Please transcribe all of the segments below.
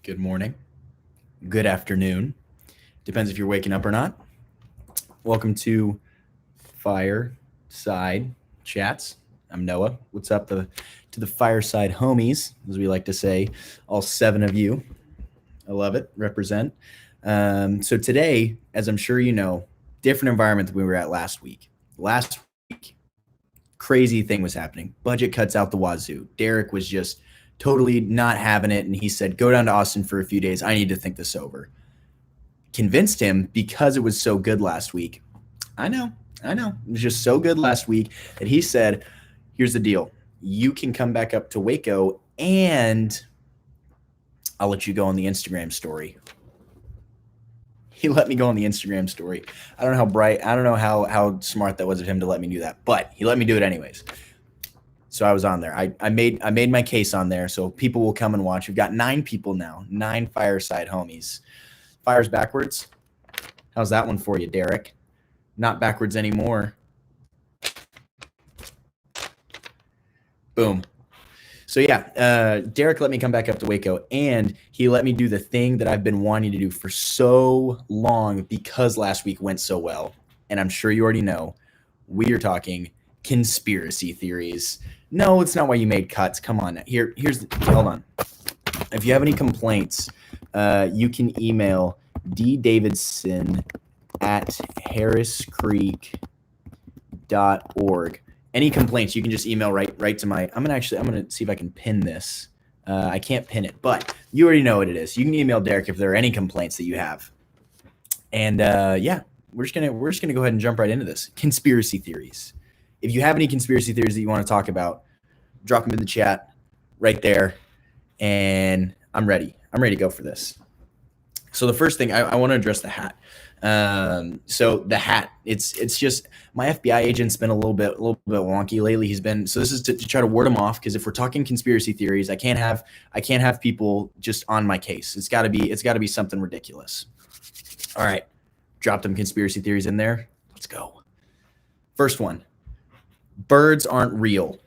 good morning, good afternoon. Depends if you're waking up or not. Welcome to Fireside Chats. I'm Noah. What's up to the Fireside homies, as we like to say, all seven of you. I love it. Represent. So today, as I'm sure you know, different environment than we were at last week. Last week, crazy thing was happening. Budget cuts out the wazoo. Derek was just totally not having it, and he said, "Go down to Austin for a few days. I need to think this over." Convinced him because it was so good last week. I know. It was just so good last week that he said, "Here's the deal. You can come back up to Waco and I'll let you go on the Instagram story." He let me go on the Instagram story. I don't know how bright, I don't know how smart that was of him to let me do that, but he let me do it anyways. So I was on there. I made my case on there, so people will come and watch. We've got 9 people now, 9 Fireside homies. Fires backwards. How's that one for you, Derek? Not backwards anymore. Boom. So yeah, Derek let me come back up to Waco, and he let me do the thing that I've been wanting to do for so long because last week went so well. And I'm sure you already know, we are talking conspiracy theories. No, it's not why you made cuts. Come on. Hold on. If you have any complaints, you can email ddavidson@harriscreek.org. Any complaints, you can just email right to my. I'm gonna see if I can pin this. I can't pin it, but you already know what it is. You can email Derek if there are any complaints that you have. And yeah, we're just gonna go ahead and jump right into this. Conspiracy theories. If you have any conspiracy theories that you want to talk about, drop them in the chat right there, and I'm ready. I'm ready to go for this. So the first thing I want to address the hat. So the hat, it's just my FBI agent's been a little bit wonky lately. He's been, so this is to try to ward him off, because if we're talking conspiracy theories, I can't have people just on my case. It's got to be something ridiculous. All right, drop them conspiracy theories in there. Let's go. First one: birds aren't real.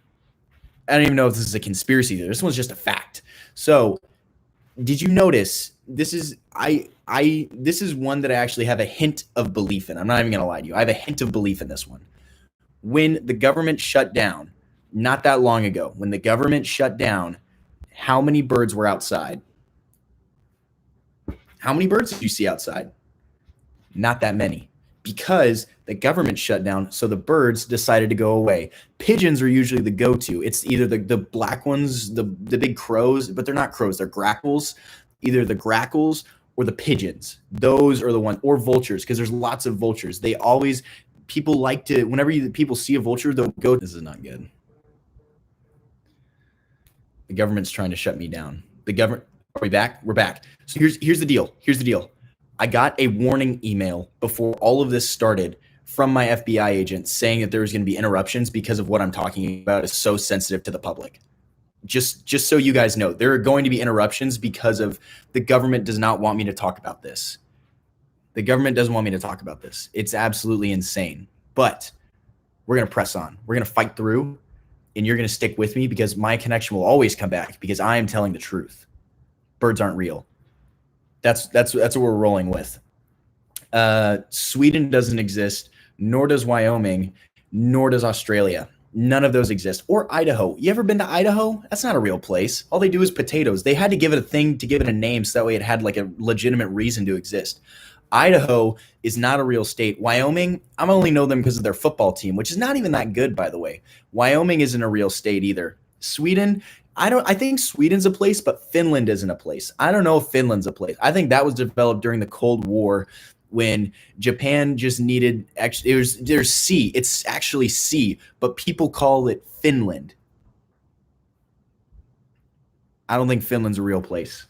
I don't even know if this is a conspiracy theory. This one's just a fact. So, did you notice this is this is one that I actually have a hint of belief in. I'm not even going to lie to you. I have a hint of belief in this one. When the government shut down, not that long ago, when the government shut down, how many birds were outside? How many birds did you see outside? Not that many, because the government shut down, so the birds decided to go away. Pigeons are usually the go-to. It's either the black ones, the big crows, but they're not crows, they're grackles. Either the grackles or the pigeons. Those are the ones, or vultures, because there's lots of vultures. People like to, whenever people see a vulture, they'll go, this is not good. The government's trying to shut me down. Are we back? We're back. So here's the deal. I got a warning email before all of this started from my FBI agent saying that there was going to be interruptions because of what I'm talking about is so sensitive to the public. Just so you guys know, there are going to be interruptions because of the government does not want me to talk about this. The government doesn't want me to talk about this. It's absolutely insane. But we're going to press on. We're going to fight through, and you're going to stick with me because my connection will always come back because I am telling the truth. Birds aren't real. That's what we're rolling with. Sweden doesn't exist, nor does Wyoming, nor does Australia. None of those exist. Or Idaho. You ever been to Idaho? That's not a real place. All they do is potatoes. They had to give it a thing to give it a name so that way it had like a legitimate reason to exist. Idaho is not a real state. Wyoming, I only know them because of their football team, which is not even that good, by the way. Wyoming isn't a real state either. Sweden, I think Sweden's a place, but Finland isn't a place. I don't know if Finland's a place. I think that was developed during the Cold War when Japan just needed, there's sea. It's actually sea, but people call it Finland. I don't think Finland's a real place.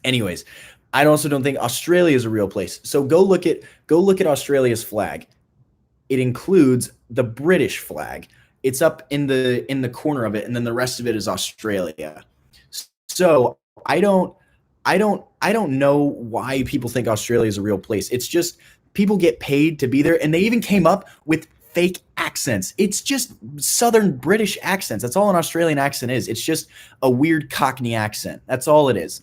Anyways, I also don't think Australia is a real place. So go look at Australia's flag. It includes the British flag. It's up in the corner of it, and then the rest of it is Australia. So I don't know why people think Australia is a real place. It's just people get paid to be there, and they even came up with fake accents. It's just Southern British accents. That's all an Australian accent is. It's just a weird Cockney accent. That's all it is.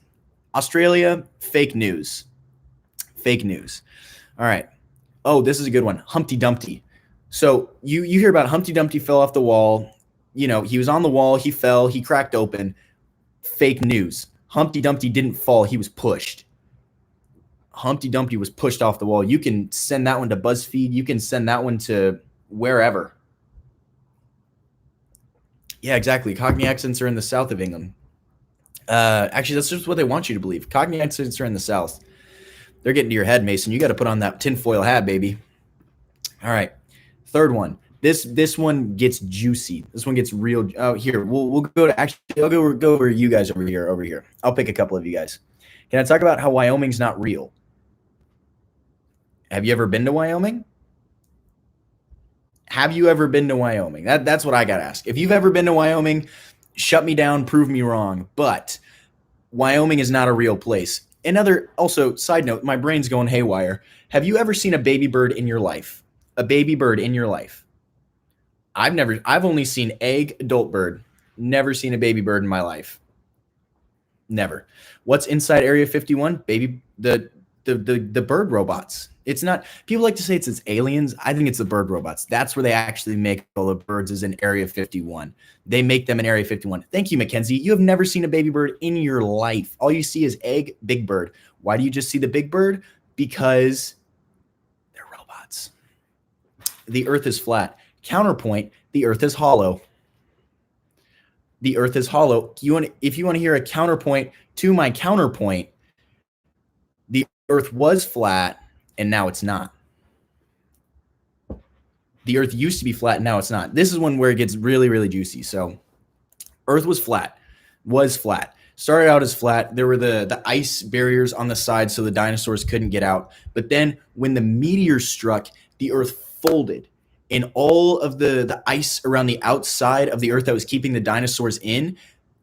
Australia, fake news. Fake news. All right. Oh, this is a good one. Humpty Dumpty. So you hear about Humpty Dumpty fell off the wall. You know, he was on the wall, he fell, he cracked open. Fake news. Humpty Dumpty didn't fall, he was pushed. Humpty Dumpty was pushed off the wall. You can send that one to BuzzFeed. You can send that one to wherever. Yeah, exactly. Cockney accents are in the south of England. Actually, that's just what they want you to believe. Cockney accents are in the south. They're getting to your head, Mason. You got to put on that tinfoil hat, baby. All right. Third one. This one gets juicy. This one gets real. Oh, here we'll go to actually. I'll go over you guys over here. I'll pick a couple of you guys. Can I talk about how Wyoming's not real? Have you ever been to Wyoming? Have you ever been to Wyoming? That's what I got to ask. If you've ever been to Wyoming, shut me down, prove me wrong. But Wyoming is not a real place. Another, also, side note, my brain's going haywire. Have you ever seen a baby bird in your life? A baby bird in your life? I've only seen egg, adult bird. Never seen a baby bird in my life. Never. What's inside Area 51? Baby, the bird robots. It's not, people like to say it's aliens. I think it's the bird robots. That's where they actually make all the birds, is in Area 51. They make them in Area 51. Thank you, Mackenzie. You have never seen a baby bird in your life. All you see is egg, big bird. Why do you just see the big bird? Because they're robots. The earth is flat. Counterpoint, the earth is hollow. The earth is hollow. If you want to hear a counterpoint to my counterpoint, the earth was flat and now it's not. The earth used to be flat and now it's not. This is one where it gets really, really juicy. So earth was flat. Started out as flat. There were the ice barriers on the side so the dinosaurs couldn't get out. But then when the meteor struck, the earth folded. And all of the ice around the outside of the earth that was keeping the dinosaurs in,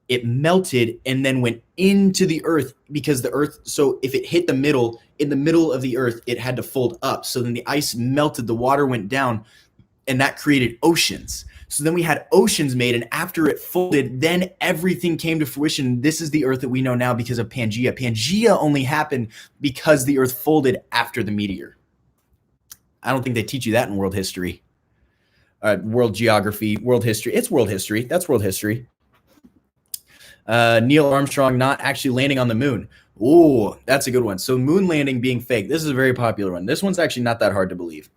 it melted and then went into the earth, because the earth, so if it hit in the middle of the earth, it had to fold up. So then the ice melted, the water went down, and that created oceans. So then we had oceans made, and after it folded, then everything came to fruition. This is the earth that we know now because of Pangea. Pangea only happened because the earth folded after the meteor. I don't think they teach you that in world history. World geography, world history. It's world history. That's world history. Neil Armstrong not actually landing on the moon. Ooh, that's a good one. So moon landing being fake. This is a very popular one. This one's actually not that hard to believe.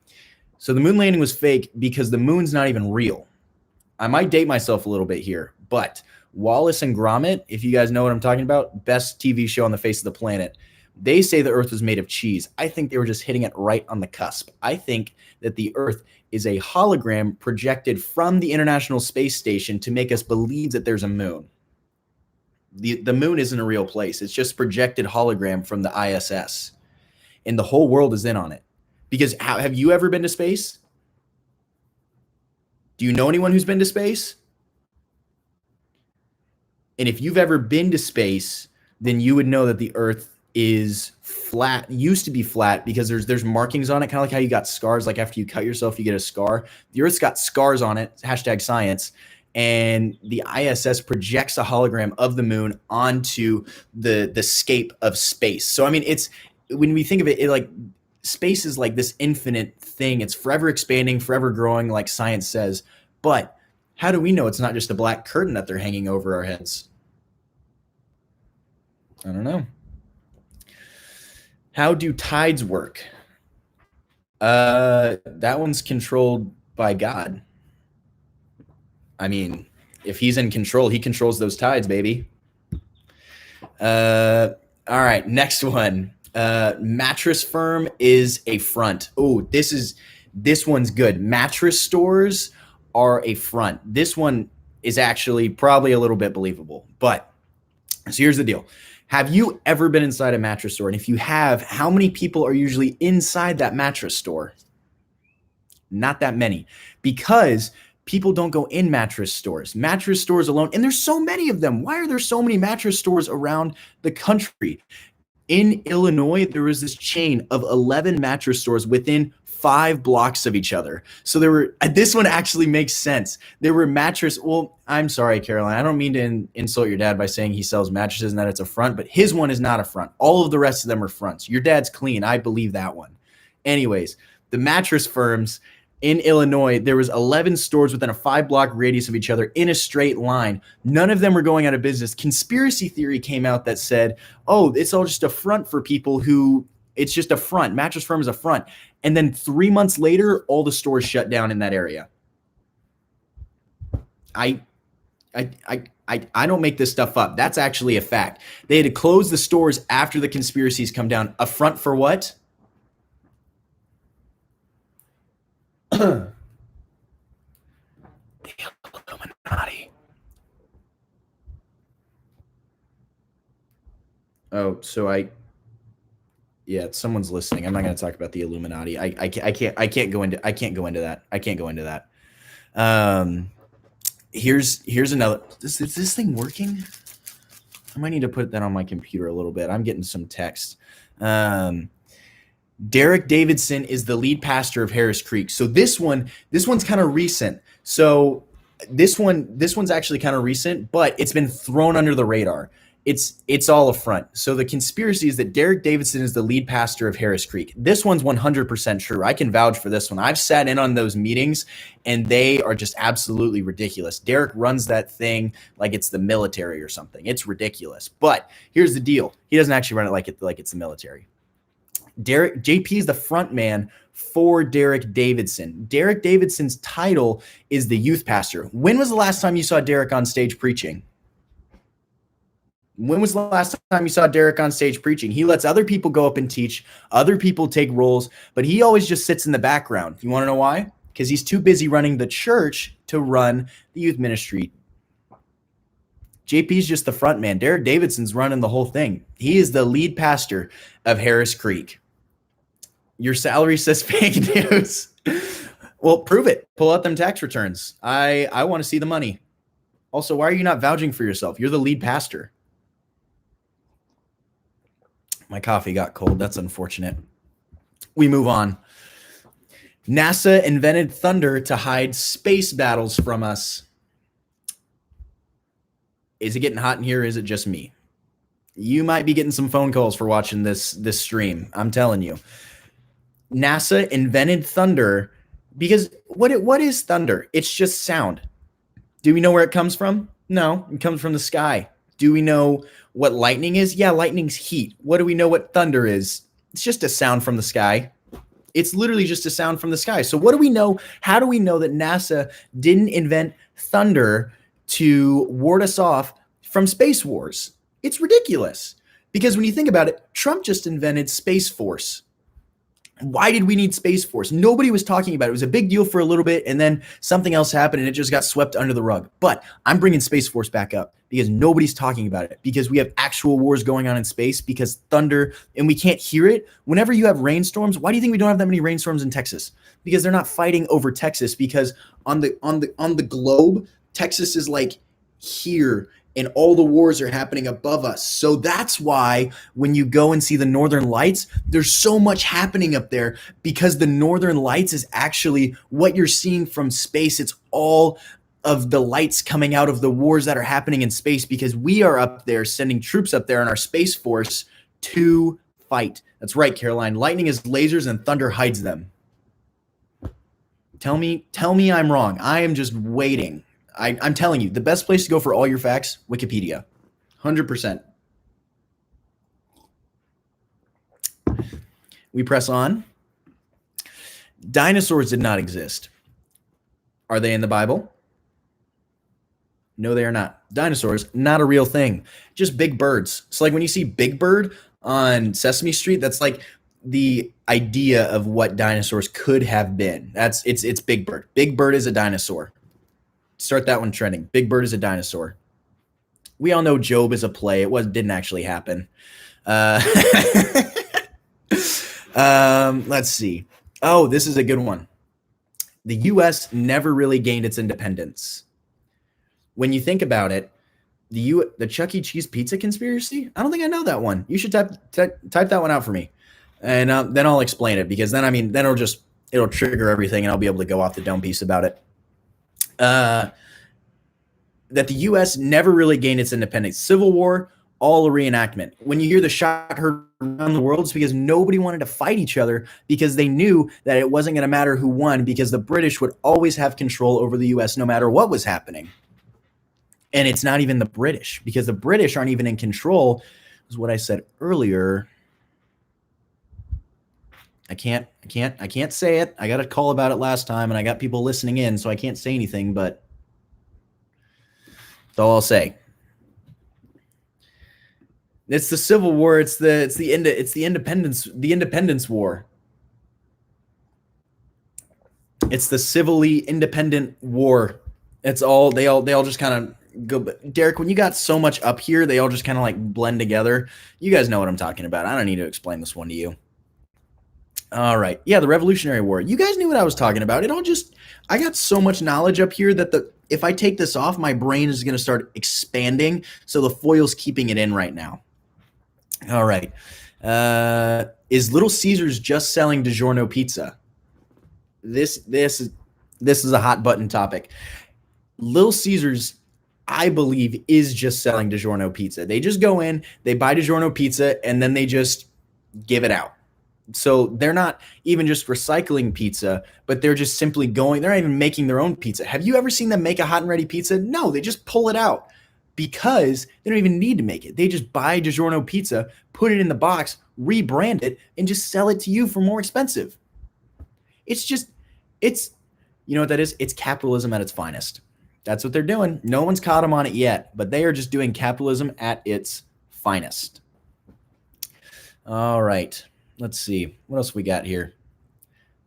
So the moon landing was fake because the moon's not even real. I might date myself a little bit here, but Wallace and Gromit, if you guys know what I'm talking about, best TV show on the face of the planet. They say the earth was made of cheese. I think they were just hitting it right on the cusp. I think that the earth is a hologram projected from the International Space Station to make us believe that there's a moon. The moon isn't a real place. It's just projected hologram from the ISS. And the whole world is in on it. Because have you ever been to space? Do you know anyone who's been to space? And if you've ever been to space, then you would know that the earth is flat, used to be flat, because there's markings on it, kind of like how you got scars, like after you cut yourself, you get a scar. The earth's got scars on it, #science, and the ISS projects a hologram of the moon onto the scape of space. So, I mean, it's, when we think of it, like, space is like this infinite thing. It's forever expanding, forever growing, like science says. But how do we know it's not just a black curtain that they're hanging over our heads? I don't know. How do tides work? That one's controlled by God. I mean, if he's in control, he controls those tides, baby. All right, next one. Mattress firm is a front. Oh, this one's good. Mattress stores are a front. This one is actually probably a little bit believable. But so here's the deal. Have you ever been inside a mattress store? And if you have, how many people are usually inside that mattress store? Not that many, because people don't go in mattress stores. Mattress stores alone, and there's so many of them. Why are there so many mattress stores around the country? In Illinois, there was this chain of 11 mattress stores within 5 blocks of each other. So there were, this one actually makes sense. There were mattress. Well, I'm sorry, Caroline. I don't mean to insult your dad by saying he sells mattresses and that it's a front, but his one is not a front. All of the rest of them are fronts. Your dad's clean. I believe that one. Anyways, the mattress firms in Illinois, there was 11 stores within a 5-block radius of each other in a straight line. None of them were going out of business. Conspiracy theory came out that said, oh, it's all just a front for people who, it's just a front. Mattress firm is a front. And then 3 months later, all the stores shut down in that area. I don't make this stuff up. That's actually a fact. They had to close the stores after the conspiracies come down. A front for what? The Illuminati. Oh, so yeah, someone's listening. I'm not going to talk about the Illuminati. I can't go into that. Here's another. Is this thing working? I might need to put that on my computer a little bit. I'm getting some text. Derek Davidson is the lead pastor of Harris Creek. So this one's kind of recent. So this one's actually kind of recent, but it's been thrown under the radar. It's all a front. So the conspiracy is that Derek Davidson is the lead pastor of Harris Creek. This one's 100% true. I can vouch for this one. I've sat in on those meetings, and they are just absolutely ridiculous. Derek runs that thing like it's the military or something. It's ridiculous. But here's the deal. He doesn't actually run it like it's the military. JP is the front man for Derek Davidson. Derek Davidson's title is the youth pastor. When was the last time you saw Derek on stage preaching? When was the last time you saw Derek on stage preaching? He lets other people go up and teach, other people take roles, but he always just sits in the background. You want to know why? Because he's too busy running the church to run the youth ministry. JP's just the front man. Derek Davidson's running the whole thing. He is the lead pastor of Harris Creek. Your salary says fake news. Well, prove it. Pull out them tax returns. I want to see the money. Also, why are you not vouching for yourself? You're the lead pastor. My coffee got cold. That's unfortunate. We move on. NASA invented thunder to hide space battles from us. Is it getting hot in here? Or is it just me? You might be getting some phone calls for watching this stream. I'm telling you. NASA invented thunder because what is thunder? It's just sound. Do we know where it comes from? No, it comes from the sky. Do we know what lightning is? Yeah, lightning's heat. What do we know what thunder is? It's just a sound from the sky. It's literally just a sound from the sky. So what do we know? How do we know that NASA didn't invent thunder to ward us off from space wars? It's ridiculous. Because when you think about it, Trump just invented Space Force. Why did we need Space Force? Nobody was talking about it. It was a big deal for a little bit, and then something else happened, and it just got swept under the rug. But I'm bringing Space Force back up because nobody's talking about it, because we have actual wars going on in space, because thunder, and we can't hear it. Whenever you have rainstorms, why do you think we don't have that many rainstorms in Texas? Because they're not fighting over Texas, because on the globe, Texas is like here, and all the wars are happening above us. So that's why when you go and see the Northern Lights, there's so much happening up there, because the Northern Lights is actually what you're seeing from space. It's all of the lights coming out of the wars that are happening in space, because we are up there sending troops up there in our Space Force to fight. That's right, Caroline. Lightning is lasers and thunder hides them. Tell me I'm wrong. I am just waiting. I'm telling you, the best place to go for all your facts, Wikipedia. 100%. We press on. Dinosaurs did not exist. Are they in the Bible? No, they are not. Dinosaurs, not a real thing. Just big birds. So like when you see Big Bird on Sesame Street, that's like the idea of what dinosaurs could have been. It's Big Bird. Big Bird is a dinosaur. Start that one trending. Big Bird is a dinosaur. We all know Job is a play. It didn't actually happen. Let's see. Oh, this is a good one. The U.S. never really gained its independence. When you think about it, the Chuck E. Cheese pizza conspiracy, I don't think I know that one. You should type that one out for me. And then I'll explain it, because then it'll just it'll trigger everything, and I'll be able to go off the dome piece about it. That the U.S. never really gained its independence. Civil War, all a reenactment. When you hear the shot heard around the world, it's because nobody wanted to fight each other because they knew that it wasn't going to matter who won because the British would always have control over the U.S. no matter what was happening. And it's not even the British because the British aren't even in control, is what I said earlier. I can't say it. I got a call about it last time, and I got people listening in, so I can't say anything, but that's all I'll say. It's the Civil War. It's the Independence War. It's the civilly independent war. It's all they all just kind of go. Derek, when you got so much up here, they all just kind of like blend together. You guys know what I'm talking about. I don't need to explain this one to you. All right. Yeah, the Revolutionary War. You guys knew what I was talking about. I got so much knowledge up here that if I take this off, my brain is going to start expanding. So the foil's keeping it in right now. All right. Is Little Caesars just selling DiGiorno pizza? This is a hot button topic. Little Caesars, I believe, is just selling DiGiorno pizza. They just go in, they buy DiGiorno pizza, and then they just give it out. So they're not even just recycling pizza, but they're just simply they're not even making their own pizza. Have you ever seen them make a hot and ready pizza? No, they just pull it out because they don't even need to make it. They just buy DiGiorno pizza, put it in the box, rebrand it, and just sell it to you for more expensive. You know what that is? It's capitalism at its finest. That's what they're doing. No one's caught them on it yet, but they are just doing capitalism at its finest. All right. Let's see. What else we got here?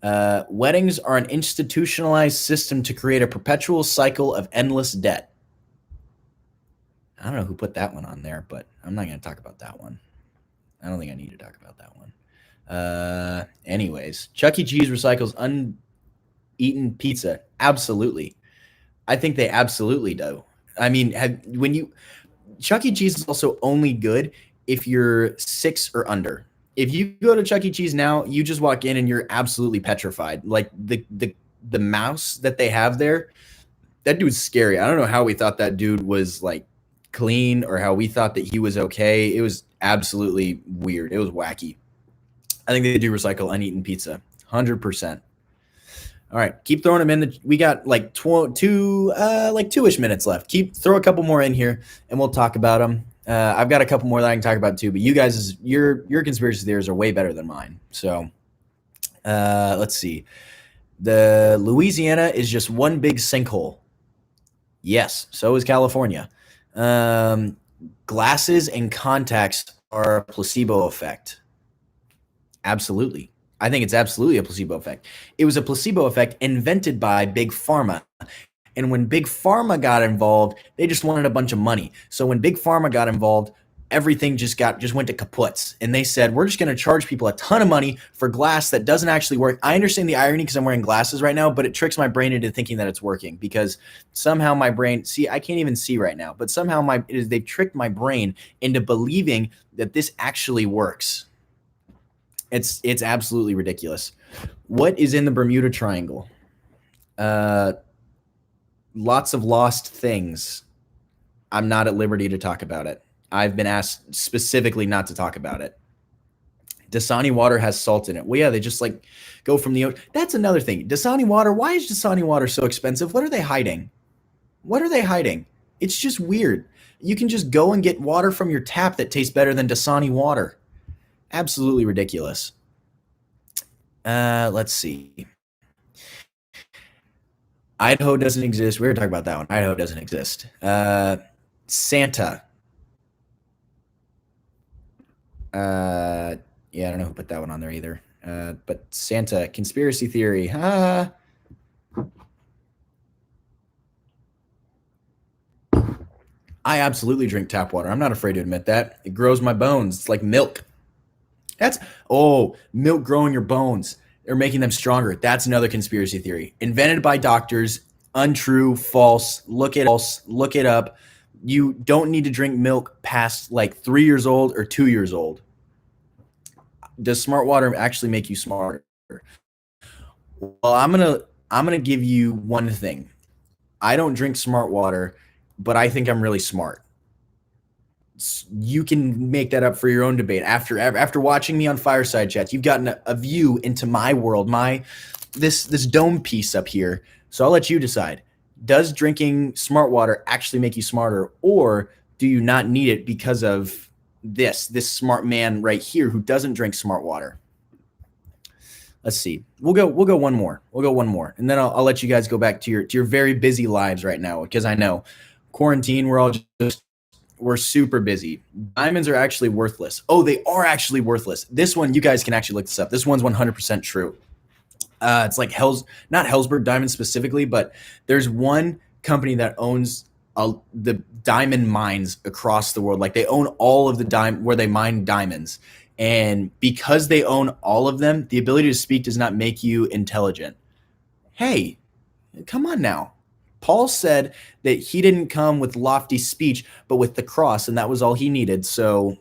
Weddings are an institutionalized system to create a perpetual cycle of endless debt. I don't know who put that one on there, but I'm not going to talk about that one. I don't think I need to talk about that one. Anyways, Chuck E. Cheese recycles uneaten pizza. Absolutely. I think they absolutely do. I mean, Chuck E. Cheese is also only good if you're 6 or under. If you go to Chuck E. Cheese now, you just walk in and you're absolutely petrified. Like the mouse that they have there, that dude's scary. I don't know how we thought that dude was like clean or how we thought that he was okay. It was absolutely weird. It was wacky. I think they do recycle uneaten pizza, 100%. All right, keep throwing them in. We got like 2-ish minutes left. Throw a couple more in here, and we'll talk about them. I've got a couple more that I can talk about too, but you guys, your conspiracy theories are way better than mine. So let's see. The Louisiana is just one big sinkhole. Yes, so is California. Glasses and contacts are a placebo effect. Absolutely. I think it's absolutely a placebo effect. It was a placebo effect invented by Big Pharma. And when Big Pharma got involved, they just wanted a bunch of money. So when Big Pharma got involved, everything just went to kaputs. And they said, we're just going to charge people a ton of money for glass that doesn't actually work. I understand the irony because I'm wearing glasses right now, but it tricks my brain into thinking that it's working because somehow my brain, I can't even see right now, but somehow they've tricked my brain into believing that this actually works. It's absolutely ridiculous. What is in the Bermuda Triangle? Lots of lost things. I'm not at liberty to talk about it. I've been asked specifically not to talk about it. Dasani water has salt in it. Well, yeah, they just like go from the ocean. That's another thing. Dasani water. Why is Dasani water so expensive? What are they hiding? What are they hiding? It's just weird. You can just go and get water from your tap that tastes better than Dasani water. Absolutely ridiculous. Let's see. Idaho doesn't exist. We were talking about that one. Idaho doesn't exist. Santa. Yeah, I don't know who put that one on there either. But Santa, conspiracy theory. I absolutely drink tap water. I'm not afraid to admit that. It grows my bones. It's like milk. Milk growing your bones. They're making them stronger. That's another conspiracy theory. Invented by doctors. Untrue, false. Look it up. You don't need to drink milk past like 3 years old or 2 years old. Does smart water actually make you smarter? Well, I'm gonna give you one thing. I don't drink smart water, but I think I'm really smart. You can make that up for your own debate. After watching me on Fireside Chats, you've gotten a view into my world, my this dome piece up here. So I'll let you decide. Does drinking smart water actually make you smarter, or do you not need it because of this smart man right here who doesn't drink smart water? Let's see. We'll go one more. We'll go one more, and then I'll let you guys go back to your very busy lives right now, because I know quarantine. We're super busy. Diamonds are actually worthless. Oh, they are actually worthless. This one, you guys can actually look this up. This one's 100% true. It's like not Hellsberg Diamonds specifically, but there's one company that owns the diamond mines across the world. Like they own all of the where they mine diamonds. And because they own all of them, the ability to speak does not make you intelligent. Hey, come on now. Paul said that he didn't come with lofty speech, but with the cross, and that was all he needed. So,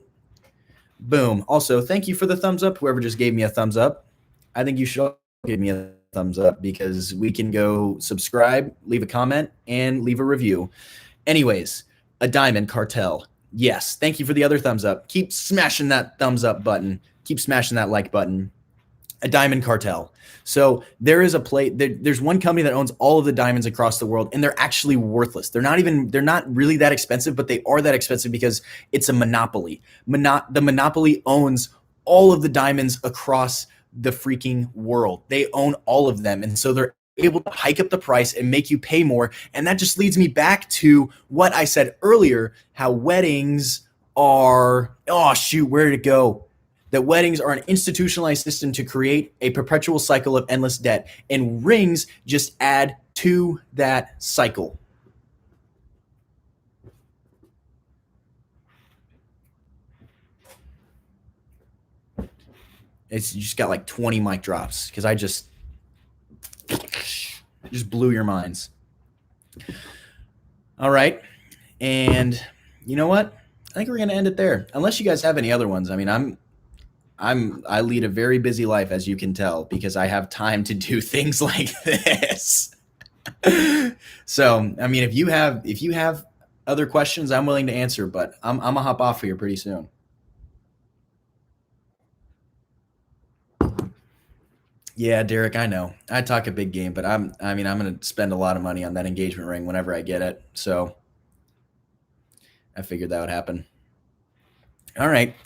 boom. Also, thank you for the thumbs up, whoever just gave me a thumbs up. I think you should all give me a thumbs up, because we can go subscribe, leave a comment, and leave a review. Anyways, a diamond cartel. Yes, thank you for the other thumbs up. Keep smashing that thumbs up button. Keep smashing that like button. A diamond cartel. So there is there's one company that owns all of the diamonds across the world, and they're actually worthless. They're not really that expensive, but they are that expensive because it's a monopoly. The monopoly owns all of the diamonds across the freaking world. They own all of them. And so they're able to hike up the price and make you pay more. And that just leads me back to what I said earlier, how weddings are, oh shoot, where did it go? That weddings are an institutionalized system to create a perpetual cycle of endless debt, and rings just add to that cycle. You just got like 20 mic drops, because I just blew your minds. All right. And you know what? I think we're going to end it there. Unless you guys have any other ones. I mean, I lead a very busy life, as you can tell, because I have time to do things like this. So, I mean, if you have other questions, I'm willing to answer, but I'm gonna hop off here pretty soon. Yeah, Derek, I know. I talk a big game, but I'm going to spend a lot of money on that engagement ring whenever I get it. So, I figured that would happen. All right.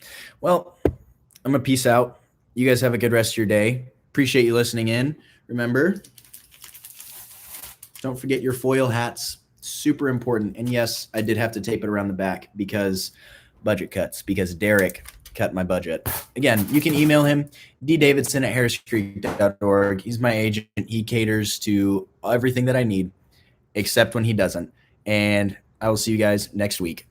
Well, I'm going to peace out. You guys have a good rest of your day. Appreciate you listening in. Remember, don't forget your foil hats. Super important. And yes, I did have to tape it around the back because budget cuts, because Derek cut my budget. Again, you can email him, ddavidson@harriscreek.org. He's my agent. He caters to everything that I need, except when he doesn't. And I will see you guys next week.